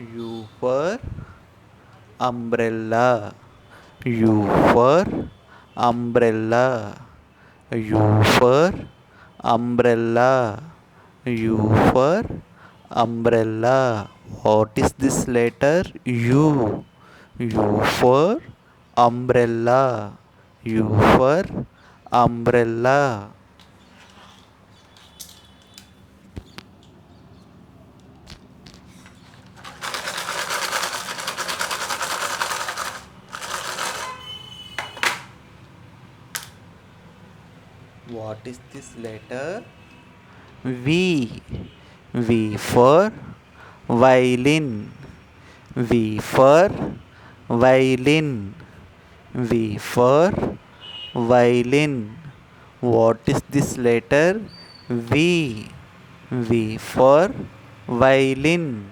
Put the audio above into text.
U for umbrella. U for umbrella. U for umbrella. U for umbrella. What is this letter? U. U for umbrella. U for umbrella. What is this letter? V. V for violin. V for violin. V for violin. What is this letter? V. V for violin.